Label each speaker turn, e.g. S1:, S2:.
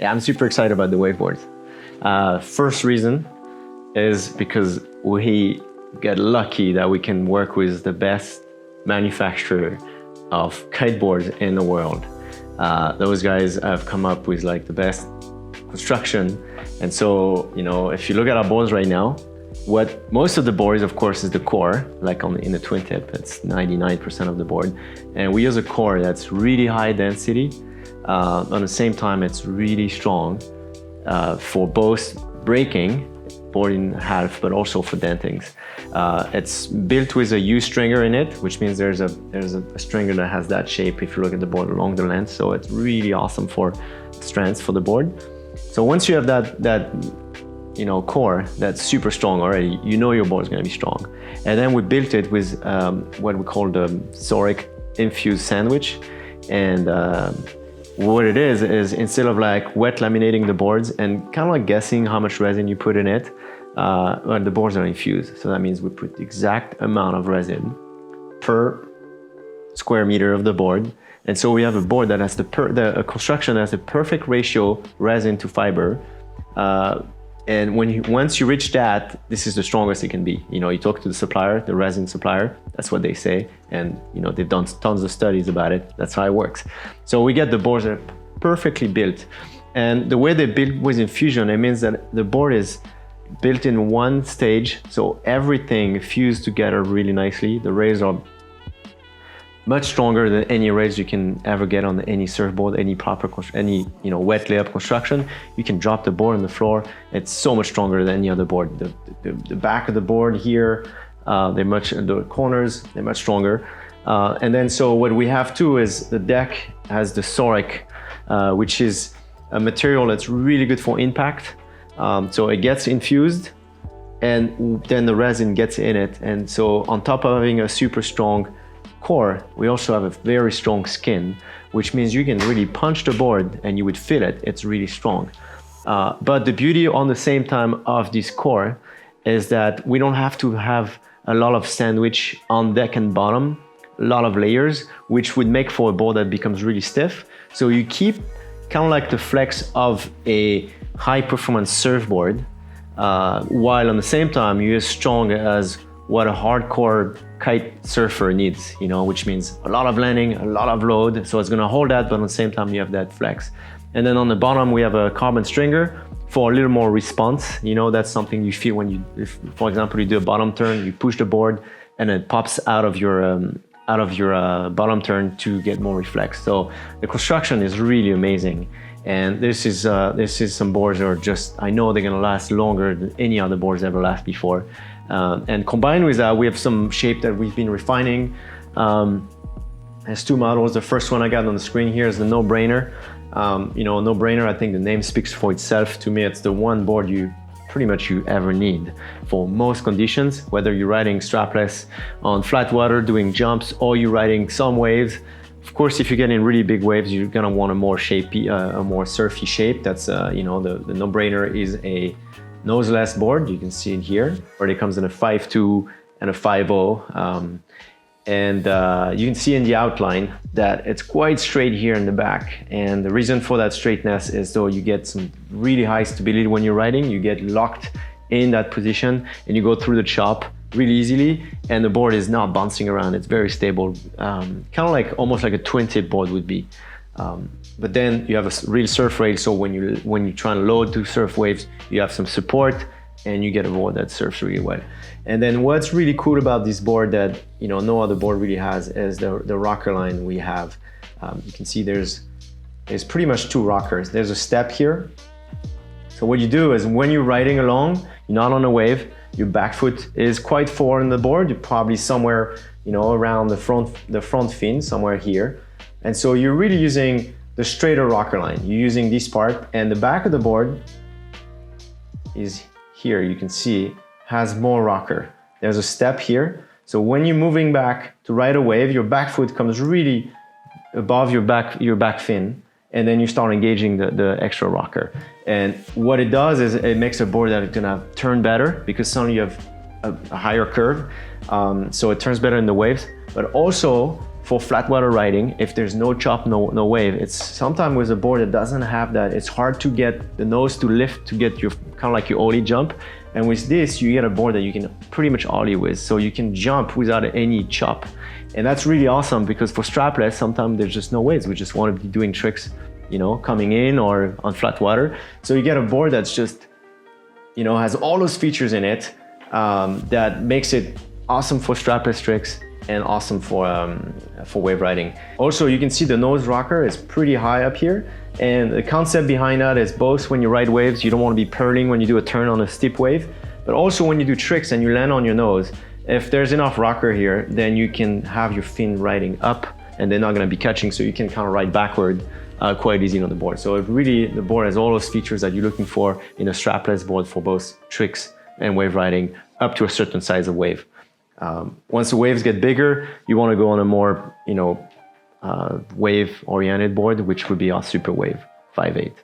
S1: Yeah, I'm super excited about the waveboards. First reason is because we get lucky that we can work with the best manufacturer of kiteboards in the world. Those guys have come up with like the best construction. And so, you know, if you look at our boards right now, what most of the board is, of course, is the core, like in the twin tip, it's 99% of the board. And we use a core that's really high density. At the same time, it's really strong for both breaking, board in half, but also for dentings. It's built with a U stringer in it, which means there's a stringer that has that shape if you look at the board along the length. So it's really awesome for strength for the board. So once you have that you know, core that's super strong already, you know your board is going to be strong. And then we built it with what we call the Zoric Infused sandwich. And what it is instead of like wet laminating the boards and kind of like guessing how much resin you put in it, well, the boards are infused. So that means we put the exact amount of resin per square meter of the board. And so we have a board that has a construction that has the perfect ratio resin to fiber. And once you reach that, this is the strongest it can be. You know, you talk to the supplier, the resin supplier, that's what they say. And, you know, they've done tons of studies about it. That's how it works. So we get the boards that are perfectly built. And the way they built with infusion, it means that the board is built in one stage. So everything fused together really nicely. The rails are much stronger than any rails you can ever get on any surfboard, any you know, wet layup construction. You can drop the board on the floor. It's so much stronger than any other board. The back of the board here, the corners, they're much stronger. And then so what we have too is the deck has the Zoric, which is a material that's really good for impact. So it gets infused and then the resin gets in it. And so on top of having a super strong core, we also have a very strong skin, which means you can really punch the board and you would feel it. It's really strong. But the beauty on the same time of this core is that we don't have to have a lot of sandwich on deck and bottom, a lot of layers, which would make for a board that becomes really stiff. So you keep kind of like the flex of a high performance surfboard, while on the same time you're as strong as what a hardcore kite surfer needs, you know, which means a lot of landing, a lot of load. So it's gonna hold that, but at the same time you have that flex. And then on the bottom, we have a carbon stringer for a little more response. You know, that's something you feel when if, for example, you do a bottom turn, you push the board and it pops out of your bottom turn to get more reflex. So the construction is really amazing. And this is some boards that are just, I know they're gonna last longer than any other boards ever last before. And combined with that, we have some shape that we've been refining. There's two models. The first one I got on the screen here is the NoBrainer. You know, NoBrainer, I think the name speaks for itself. To me, it's the one board you ever need for most conditions, whether you're riding strapless on flat water, doing jumps, or you're riding some waves. Of course, if you get in really big waves, you're gonna want a more shapy, a more surfy shape. That's, you know, the NoBrainer is a noseless board. You can see it here, where it comes in a 5.2 and a 5.0. And you can see in the outline that it's quite straight here in the back. And the reason for that straightness is so you get some really high stability when you're riding. You get locked in that position and you go through the chop really easily. And the board is not bouncing around. It's very stable, kind of like almost like a twin tip board would be. But then you have a real surf rail. So when you try to load to surf waves, you have some support and you get a board that surfs really well. And then what's really cool about this board that, you know, no other board really has is the rocker line we have. You can see there's pretty much two rockers. There's a step here. So what you do is when you're riding along, you're not on a wave, your back foot is quite forward on the board. You're probably somewhere, you know, around the front fin, somewhere here. And so you're really using the straighter rocker line. You're using this part, and the back of the board is here. You can see has more rocker. There's a step here. So when you're moving back to ride a wave, your back foot comes really above your back fin, and then you start engaging the extra rocker. And what it does is it makes a board that is gonna turn better because suddenly you have a higher curve. So it turns better in the waves, but also for flat water riding, if there's no chop, no wave, it's sometimes with a board that doesn't have that, it's hard to get the nose to lift to get your kind of like your ollie jump. And with this, you get a board that you can pretty much ollie with, so you can jump without any chop. And that's really awesome, because for strapless, sometimes there's just no waves. We just want to be doing tricks, you know, coming in or on flat water. So you get a board that's just, you know, has all those features in it that makes it awesome for strapless tricks and awesome for wave riding. Also, you can see the nose rocker is pretty high up here. And the concept behind that is both when you ride waves, you don't want to be purling when you do a turn on a steep wave, but also when you do tricks and you land on your nose, if there's enough rocker here, then you can have your fin riding up and they're not going to be catching, so you can kind of ride backward quite easy on the board. So it really, the board has all those features that you're looking for in a strapless board for both tricks and wave riding up to a certain size of wave. Once the waves get bigger, you want to go on a more, you know, wave-oriented board, which would be our Super Wave 5.8.